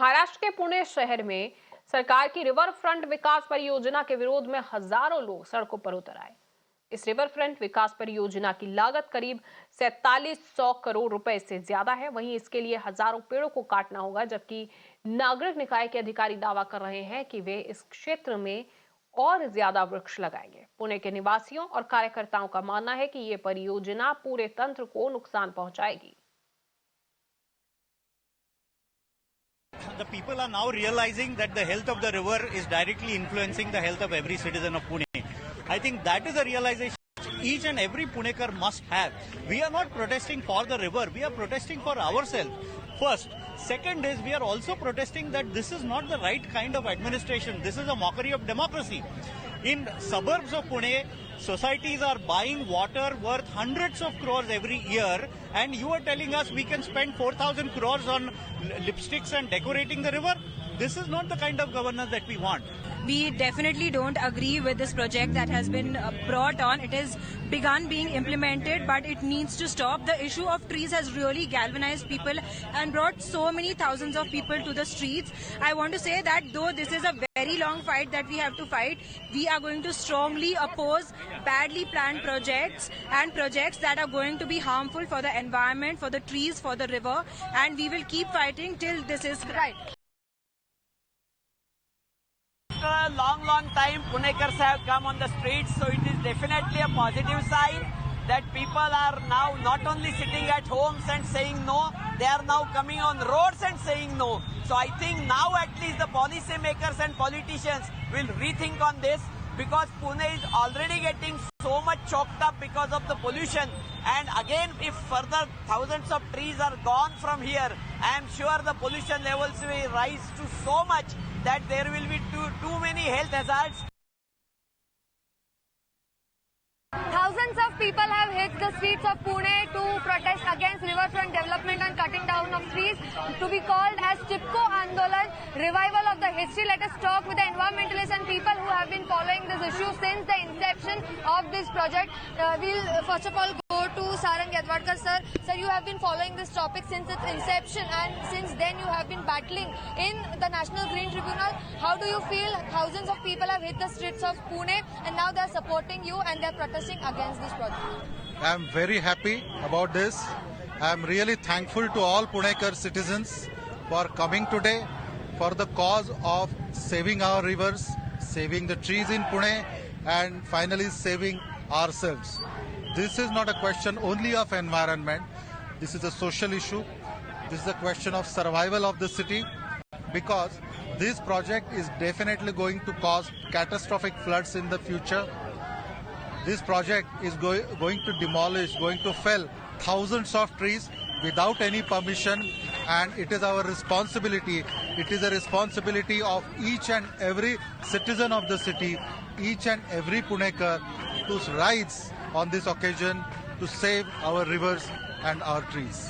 महाराष्ट्र के पुणे शहर में सरकार की रिवर फ्रंट विकास परियोजना के विरोध में हजारों लोग सड़कों पर उतर आए। इस रिवर फ्रंट विकास परियोजना की लागत करीब 4700 करोड़ रुपए से ज्यादा है। वहीं इसके लिए हजारों पेड़ों को काटना होगा, जबकि नागरिक निकाय के अधिकारी दावा कर रहे हैं कि वे इस क्षेत्र में और ज्यादा वृक्ष लगाएंगे। पुणे के निवासियों और कार्यकर्ताओं का मानना है कि ये परियोजना पूरे तंत्र को नुकसान पहुंचाएगी। The people are now realizing that the health of the river is directly influencing the health of every citizen of Pune. I think that is a realization each and every Punekar must have. We are not protesting for the river, we are protesting for ourselves. First. Second is we are also protesting that this is not the right kind of administration. This is a mockery of democracy. In suburbs of Pune, societies are buying water worth hundreds of crores every year, and you are telling us we can spend 4,000 crores on lipsticks and decorating the river? This is not the kind of governance that we want. We definitely don't agree with this project that has been brought on. It has begun being implemented, but it needs to stop. The issue of trees has really galvanized people and brought so many thousands of people to the streets. I want to say that though this is a very long fight that we have to fight, we are going to strongly oppose badly planned projects and projects that are going to be harmful for the environment, for the trees, for the river, and we will keep fighting till this is right. After a long time, Punekars have come on the streets, so it is definitely a positive sign that people are now not only sitting at homes and saying no, they are now coming on roads and saying no. So I think now at least the policy makers and politicians will rethink on this, because Pune is already getting so much choked up because of the pollution. And again, if further thousands of trees are gone from here, I am sure the pollution levels will rise to so much that there will be too many health hazards. Thousands of people have hit the streets of Pune to protest against riverfront development and cutting down of trees, to be called as Chipko Andolan, revival of the history. Let us talk with the environmentalists and people who have been following this issue since the inception of this project. We'll first of all go to Sarang Yadwadkar, sir. Sir, you have been following this topic since its inception, and since then you have been battling in the National Green Tribunal. How do you feel? Thousands of people have hit the streets of Pune and now they are supporting you and they are protesting against this project. I am very happy about this. I am really thankful to all Punekar citizens for coming today for the cause of saving our rivers, saving the trees in Pune, and finally saving ourselves. This is not a question only of environment. This is a social issue. This is a question of survival of the city, because this project is definitely going to cause catastrophic floods in the future. This project is going to demolish, going to fell thousands of trees without any permission, and it is our responsibility. It is a responsibility of each and every citizen of the city, each and every Punekar, to rise on this occasion to save our rivers and our trees.